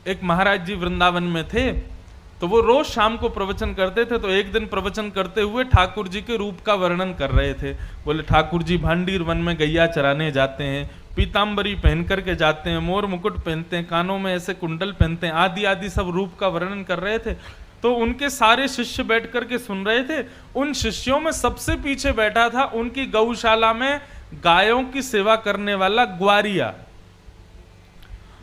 एक महाराज जी वृंदावन में थे, तो वो रोज शाम को प्रवचन करते थे। तो एक दिन प्रवचन करते हुए ठाकुर जी के रूप का वर्णन कर रहे थे। बोले ठाकुर जी भांडीर वन में गैया चराने जाते हैं, पीताम्बरी पहन करके जाते हैं, मोर मुकुट पहनते हैं, कानों में ऐसे कुंडल पहनते हैं, आदि आदि सब रूप का वर्णन कर रहे थे। तो उनके सारे शिष्य बैठ करके सुन रहे थे। उन शिष्यों में सबसे पीछे बैठा था उनकी गौशाला में गायों की सेवा करने वाला ग्वारिया।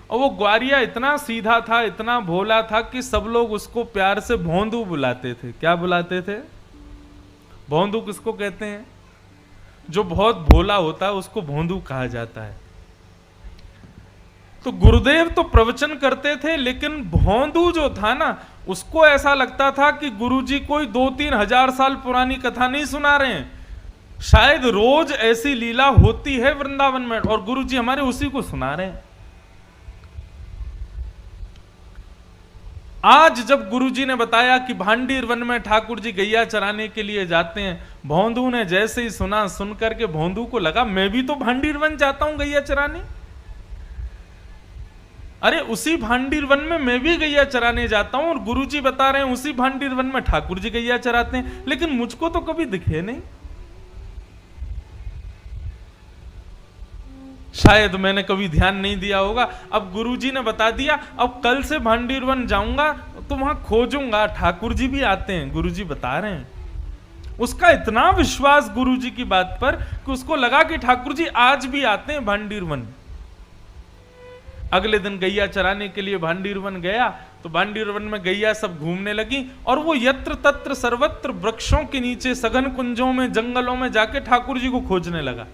और वो ग्वारिया इतना सीधा था, इतना भोला था कि सब लोग उसको प्यार से भोंदू बुलाते थे। क्या बुलाते थे? भोंदू किसको कहते हैं? जो बहुत भोला होता है उसको भोंदू कहा जाता है। तो गुरुदेव तो प्रवचन करते थे, लेकिन भोंदू जो था ना, उसको ऐसा लगता था कि गुरुजी कोई 2-3 हजार साल पुरानी कथा नहीं सुना रहे हैं, शायद रोज ऐसी लीला होती है वृंदावन में और गुरुजी हमारे उसी को सुना रहे हैं। आज जब गुरुजी ने बताया कि भांडीर वन में ठाकुर जी गैया चराने के लिए जाते हैं, भोंदू ने जैसे ही सुना, सुन करके भोंदू को लगा मैं भी तो भांडीर वन जाता हूं गैया चराने। अरे उसी भांडीर वन में मैं भी गैया चराने जाता हूं और गुरुजी बता रहे हैं उसी भांडीर वन में ठाकुर जी गैया चराते हैं, लेकिन मुझको तो कभी दिखे नहीं। शायद मैंने कभी ध्यान नहीं दिया होगा। अब गुरुजी ने बता दिया, अब कल से भांडीर वन जाऊंगा तो वहां खोजूंगा ठाकुर जी भी आते हैं, गुरुजी बता रहे हैं। उसका इतना विश्वास गुरुजी की बात पर कि उसको लगा कि ठाकुर जी आज भी आते हैं भांडीर वन। अगले दिन गैया चराने के लिए भांडीर वन गया तो भांडीर वन में गैया सब घूमने लगी और वो यत्र तत्र सर्वत्र वृक्षों के नीचे, सघन कुंजों में, जंगलों में जाके ठाकुर जी को खोजने लगा।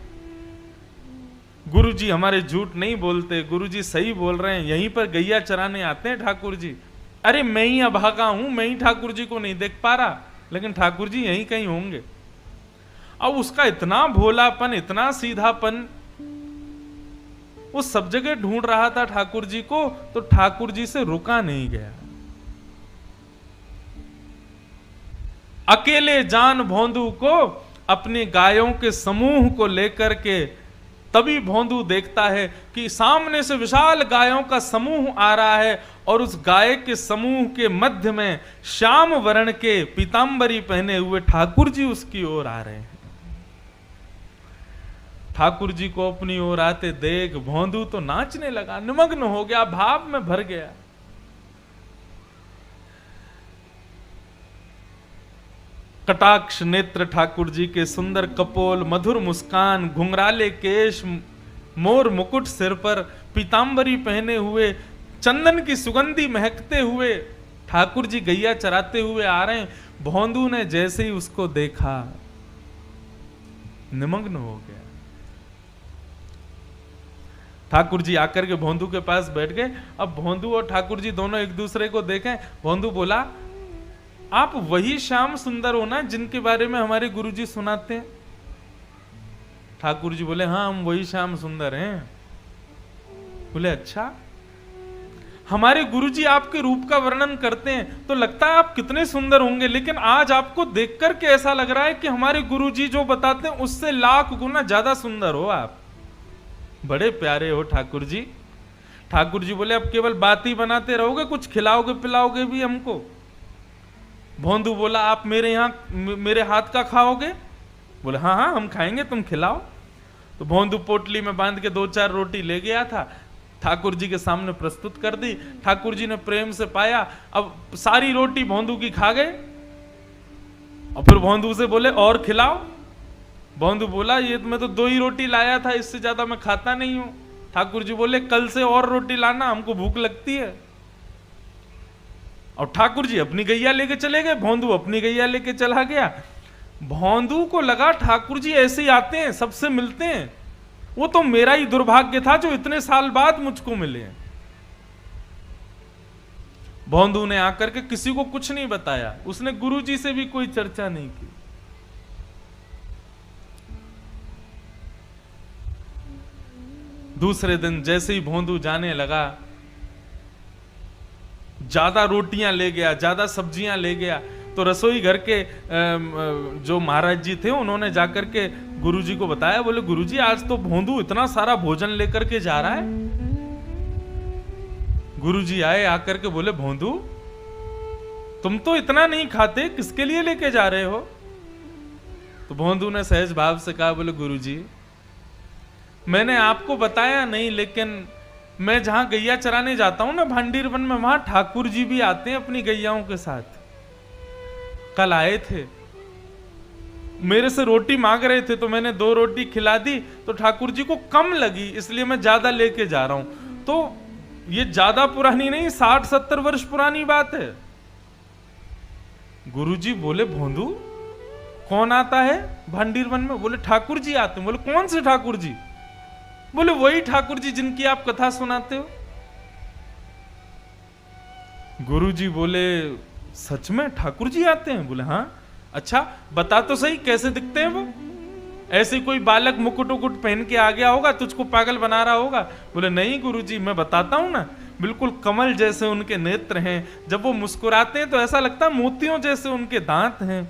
गुरुजी हमारे झूठ नहीं बोलते, गुरुजी सही बोल रहे हैं, यहीं पर गैया चराने आते हैं ठाकुर जी। अरे मैं ही अभागा हूं, मैं ही ठाकुर जी को नहीं देख पा रहा, लेकिन ठाकुर जी यहीं कहीं होंगे। अब उसका इतना भोलापन, इतना सीधापन, वो सब जगह ढूंढ रहा था ठाकुर जी को, तो ठाकुर जी से रुका नहीं गया। अकेले जान भोंदू को अपनी गायों के समूह को लेकर के, तभी भोंदू देखता है कि सामने से विशाल गायों का समूह आ रहा है और उस गाय के समूह के मध्य में श्याम वर्ण के पीतांबरी पहने हुए ठाकुर जी उसकी ओर आ रहे हैं। ठाकुर जी को अपनी ओर आते देख भोंदू तो नाचने लगा, निमग्न हो गया, भाव में भर गया। कटाक्ष नेत्र ठाकुर जी के, सुंदर कपोल, मधुर मुस्कान, घुंघराले केश, मोर मुकुट सिर पर, पीतांबरी पहने हुए, चंदन की सुगंधी महकते हुए ठाकुर जी गैया चराते हुए आ रहे हैं। भोंदू ने जैसे ही उसको देखा निमग्न हो गया। ठाकुर जी आकर के भोंदू के पास बैठ गए। अब भोंदू और ठाकुर जी दोनों एक दूसरे को देखें। भोंदू बोला, आप वही श्याम सुंदर हो ना जिनके बारे में हमारे गुरुजी सुनाते हैं? ठाकुर जी बोले, हाँ हम वही श्याम सुंदर हैं। बोले, अच्छा, हमारे गुरुजी आपके रूप का वर्णन करते हैं तो लगता है आप कितने सुंदर होंगे, लेकिन आज आपको देखकर के ऐसा लग रहा है कि हमारे गुरुजी जो बताते हैं उससे लाख गुना ज्यादा सुंदर हो आप। बड़े प्यारे हो ठाकुर जी। ठाकुर जी बोले, अब केवल बात ही बनाते रहोगे, कुछ खिलाओगे पिलाओगे भी हमको? भोंदू बोला, आप मेरे यहाँ मेरे हाथ का खाओगे? बोले, हाँ हाँ हम खाएंगे, तुम खिलाओ। तो भोंदू पोटली में बांध के 2-4 रोटी ले गया था, ठाकुर जी के सामने प्रस्तुत कर दी। ठाकुर जी ने प्रेम से पाया। अब सारी रोटी भोंदू की खा गए और फिर भोंदू से बोले, और खिलाओ। भोंदू बोला, ये मैं तो 2 ही रोटी लाया था, इससे ज्यादा मैं खाता नहीं हूं। ठाकुर जी बोले, कल से और रोटी लाना, हमको भूख लगती है। और ठाकुर जी अपनी गैया लेके चले गए, भोंदू अपनी गैया लेके चला गया। भोंदू को लगा ठाकुर जी ऐसे ही आते हैं, सबसे मिलते हैं, वो तो मेरा ही दुर्भाग्य था जो इतने साल बाद मुझको मिले। भोंदू ने आकर के किसी को कुछ नहीं बताया, उसने गुरुजी से भी कोई चर्चा नहीं की। दूसरे दिन जैसे ही भोंदू जाने लगा, ज्यादा रोटियां ले गया, ज्यादा सब्जियां ले गया। तो रसोई घर के जो महाराज जी थे उन्होंने जाकर के गुरुजी को बताया। बोले, गुरुजी आज तो भोंदू इतना सारा भोजन लेकर के जा रहा है। गुरुजी आए, आकर के बोले भोंदू तुम तो इतना नहीं खाते, किसके लिए लेके जा रहे हो? तो भोंदू ने सहज भाव से कहा, बोले गुरुजी मैंने आपको बताया नहीं, लेकिन मैं जहां गैया चराने जाता हूं ना भांडीर वन में, वहां ठाकुर जी भी आते हैं अपनी गैयाओं के साथ। कल आए थे, मेरे से रोटी मांग रहे थे, तो मैंने 2 रोटी खिला दी, तो ठाकुर जी को कम लगी, इसलिए मैं ज्यादा लेके जा रहा हूं। तो ये ज्यादा पुरानी नहीं, 60-70 वर्ष पुरानी बात है। गुरुजी बोले भोंदू कौन आता है भांडीर वन में? बोले ठाकुर जी आते हैं। बोले कौन से ठाकुर जी? बोले वही ठाकुर जी जिनकी आप कथा सुनाते हो। गुरुजी बोले सच में ठाकुर जी आते हैं? बोले हाँ। अच्छा बता तो सही कैसे दिखते हैं वो? ऐसे कोई बालक मुकुट उकुट पहन के आ गया होगा, तुझको पागल बना रहा होगा? बोले नहीं गुरुजी मैं बताता हूं ना, बिल्कुल कमल जैसे उनके नेत्र हैं, जब वो मुस्कुराते हैं तो ऐसा लगता है मोतियों जैसे उनके दांत हैं,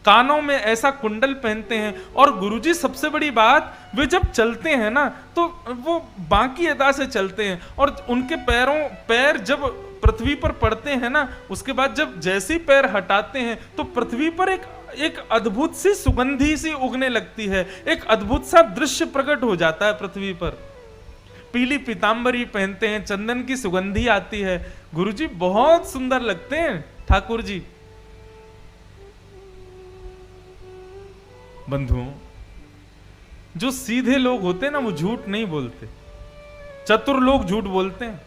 कानों में ऐसा कुंडल पहनते हैं, और गुरुजी सबसे बड़ी बात, वे जब चलते हैं ना तो वो बांकी अदा से चलते हैं, और उनके पैर जब पृथ्वी पर पड़ते हैं ना, उसके बाद जब जैसे ही पैर हटाते हैं तो पृथ्वी पर एक अद्भुत सी सुगंधी सी उगने लगती है, एक अद्भुत सा दृश्य प्रकट हो जाता है पृथ्वी पर। पीली पीतांबरी पहनते हैं, चंदन की सुगंधी आती है, गुरुजी बहुत सुंदर लगते हैं ठाकुर जी। बंधुओं, जो सीधे लोग होते हैं ना वो झूठ नहीं बोलते, चतुर लोग झूठ बोलते हैं।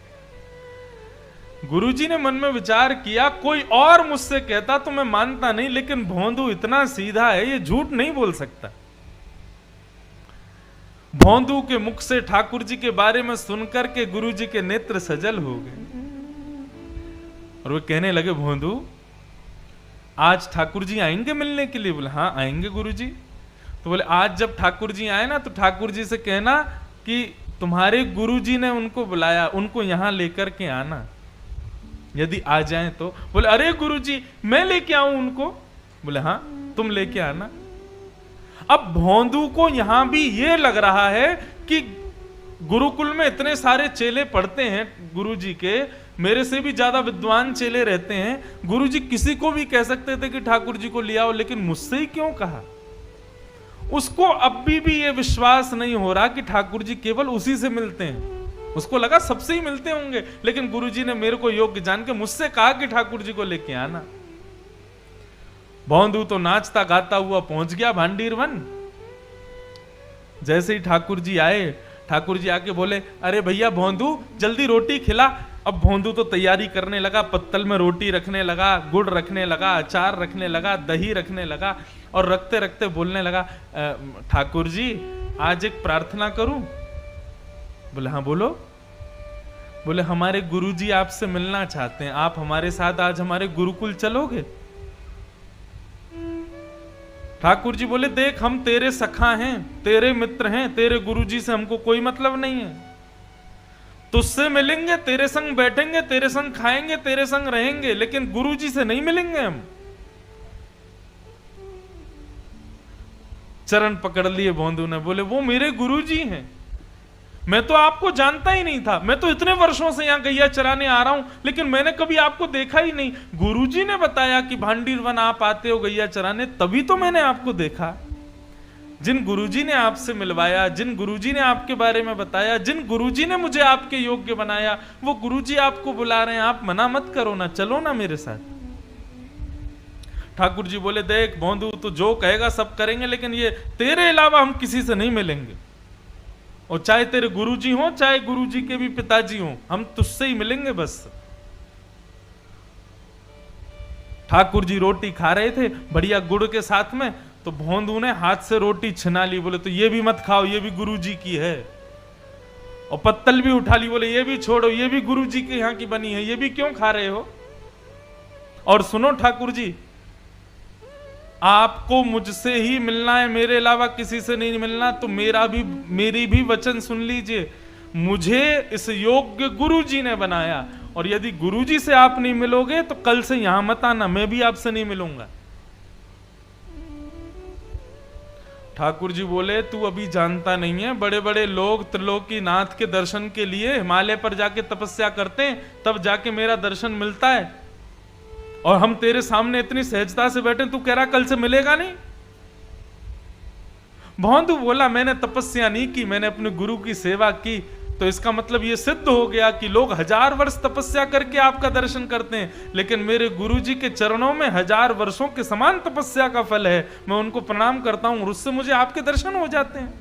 गुरुजी ने मन में विचार किया, कोई और मुझसे कहता तो मैं मानता नहीं, लेकिन भोंदू इतना सीधा है, ये झूठ नहीं बोल सकता। भोंदू के मुख से ठाकुर जी के बारे में सुनकर के गुरुजी के नेत्र सजल हो गए, और वे कहने लगे भोंदू आज ठाकुर जी आएंगे मिलने के लिए? बोले हाँ आएंगे गुरुजी। तो बोले आज जब ठाकुर जी आए ना तो ठाकुर जी से कहना कि तुम्हारे गुरुजी ने उनको बुलाया, उनको यहां लेकर के आना, यदि आ जाएं तो। बोले अरे गुरुजी मैं लेके आऊं उनको? बोले हाँ तुम लेके आना। अब भोंदू को यहां भी ये लग रहा है कि गुरुकुल में इतने सारे चेले पढ़ते हैं गुरुजी के, मेरे से भी ज्यादा विद्वान चेले रहते हैं, गुरुजी किसी को भी कह सकते थे कि ठाकुर जी को ले आओ, लेकिन मुझसे ही क्यों कहा? उसको अब भी ये विश्वास नहीं हो रहा कि ठाकुर जी केवल उसी से मिलते हैं। उसको लगा सबसे ही मिलते होंगे, लेकिन गुरुजी ने मेरे को योग्य जान के मुझसे कहा कि ठाकुर जी को लेके आना। भोंदू तो नाचता गाता हुआ पहुंच गया भांडीर वन। जैसे ही ठाकुर जी आए, ठाकुर जी आके बोले अरे भैया भोंदू जल्दी रोटी खिला। अब भोंदू तो तैयारी करने लगा, पत्तल में रोटी रखने लगा, गुड़ रखने लगा, अचार रखने लगा, दही रखने लगा, और रखते रखते बोलने लगा ठाकुर जी आज एक प्रार्थना करूं? बोले हाँ बोलो। बोले हमारे गुरुजी आपसे मिलना चाहते हैं, आप हमारे साथ आज हमारे गुरुकुल चलोगे? ठाकुर जी बोले देख हम तेरे सखा हैं, तेरे मित्र हैं, तेरे गुरुजी से हमको कोई मतलब नहीं है, तुझसे मिलेंगे, तेरे संग बैठेंगे, तेरे संग खाएंगे, तेरे संग रहेंगे, लेकिन गुरुजी से नहीं मिलेंगे हम। चरण पकड़ लिए भोंदू ने, बोले वो मेरे गुरुजी हैं, मैं तो आपको जानता ही नहीं था, मैं तो इतने वर्षों से यहां गैया चराने आ रहा हूं, लेकिन मैंने कभी आपको देखा ही नहीं। गुरुजी ने बताया कि भांडीर वन आप आते हो गैया चराने, तभी तो मैंने आपको देखा। जिन गुरुजी ने आपसे मिलवाया, जिन गुरुजी ने आपके बारे में बताया, जिन गुरुजी ने मुझे आपके योग्य बनाया, वो गुरुजी आपको बुला रहे हैं, आप मना मत करो ना, चलो ना मेरे साथ। ठाकुर जी बोले देख भोंदू तू जो कहेगा सब करेंगे, लेकिन ये तेरे अलावा हम किसी से नहीं मिलेंगे, और चाहे तेरे गुरुजी हो चाहे गुरुजी के भी पिताजी हो, हम तुझसे ही मिलेंगे बस। ठाकुर जी रोटी खा रहे थे बढ़िया गुड़ के साथ में, तो भोंदू ने हाथ से रोटी छिना ली, बोले तो ये भी मत खाओ, ये भी गुरुजी की है। और पत्तल भी उठा ली, बोले ये भी छोड़ो, ये भी गुरुजी के यहाँ की बनी है, ये भी क्यों खा रहे हो? और सुनो ठाकुर जी, आपको मुझसे ही मिलना है, मेरे अलावा किसी से नहीं मिलना, तो मेरी भी वचन सुन लीजिए, मुझे इस योग्य गुरुजी ने बनाया, और यदि गुरुजी से आप नहीं मिलोगे तो कल से यहां मत आना, मैं भी आपसे नहीं मिलूंगा। ठाकुर जी बोले तू अभी जानता नहीं है, बड़े बड़े लोग त्रिलोकीनाथ के दर्शन के लिए हिमालय पर जाके तपस्या करते हैं, तब जाके मेरा दर्शन मिलता है, और हम तेरे सामने इतनी सहजता से बैठे, तू कह रहा कल से मिलेगा नहीं। भौंदू बोला मैंने तपस्या नहीं की, मैंने अपने गुरु की सेवा की, तो इसका मतलब यह सिद्ध हो गया कि लोग 1000 वर्ष तपस्या करके आपका दर्शन करते हैं, लेकिन मेरे गुरु जी के चरणों में 1000 वर्षों के समान तपस्या का फल है। मैं उनको प्रणाम करता हूं और उससे मुझे आपके दर्शन हो जाते हैं।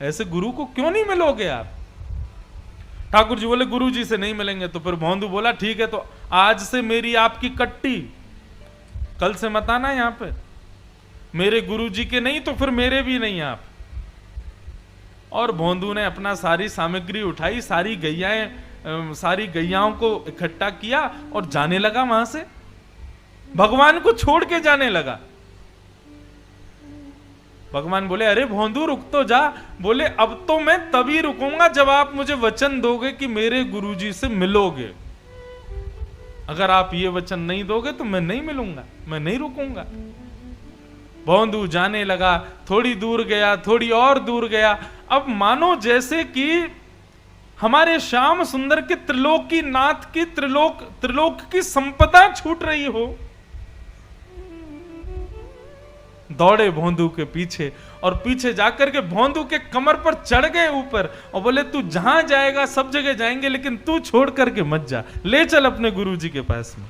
ऐसे गुरु को क्यों नहीं मिलोगे आप? ठाकुर जी बोले गुरु जी से नहीं मिलेंगे। तो फिर भौंदू बोला ठीक है, तो आज से मेरी आपकी कट्टी, कल से मत आना यहां पे, मेरे गुरु जी के नहीं तो फिर मेरे भी नहीं आप। और भौंदू ने अपना सारी सामग्री उठाई, सारी गैयाओं को इकट्ठा किया और जाने लगा वहां से, भगवान को छोड़ के जाने लगा। भगवान बोले अरे भौंदू रुक तो जा। बोले अब तो मैं तभी रुकूंगा जब आप मुझे वचन दोगे कि मेरे गुरुजी से मिलोगे। अगर आप ये वचन नहीं दोगे तो मैं नहीं मिलूंगा, मैं नहीं रुकूंगा। भौंदू जाने लगा, थोड़ी दूर गया, थोड़ी और दूर गया। अब मानो जैसे कि हमारे श्याम सुंदर के त्रिलोकीनाथ की त्रिलोक की संपदा छूट रही हो। दौड़े भौंदू के पीछे और पीछे जाकर के भौंदू के कमर पर चढ़ गए ऊपर और बोले तू जहां जाएगा सब जगह जाएंगे, लेकिन तू छोड़ करके मत जा, ले चल अपने गुरुजी के पास में।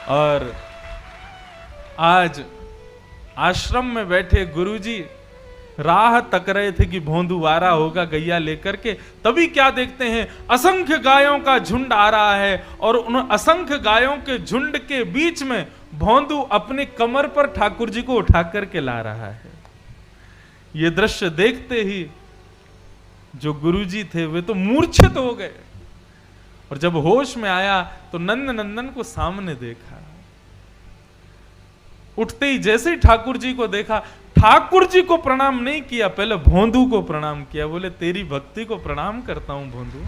और आज आश्रम में बैठे गुरुजी राह तक रहे थे कि भौंदू आ रहा होगा गैया लेकर के। तभी क्या देखते हैं, असंख्य गायों का झुंड आ रहा है और उन असंख्य गायों के झुंड के बीच में भौंदू अपने कमर पर ठाकुर जी को उठा करके ला रहा है। यह दृश्य देखते ही जो गुरुजी थे वे तो मूर्छित हो गए, और जब होश में आया तो नंद नंदन को सामने देखा। उठते ही जैसे ही ठाकुर जी को देखा, ठाकुर जी को प्रणाम नहीं किया, पहले भौंदू को प्रणाम किया। बोले तेरी भक्ति को प्रणाम करता हूं भौंदू,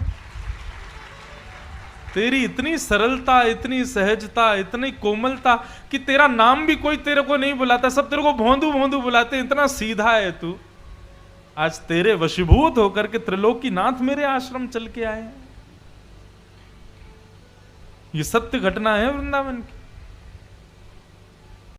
तेरी इतनी सरलता, इतनी सहजता, इतनी कोमलता कि तेरा नाम भी कोई तेरे को नहीं बुलाता, सब तेरे को भौंदू भौंदू बुलाते, इतना सीधा है तू। आज तेरे वशीभूत होकर के त्रिलोकीनाथ मेरे आश्रम चल के आए। ये सत्य घटना है वृंदावन की।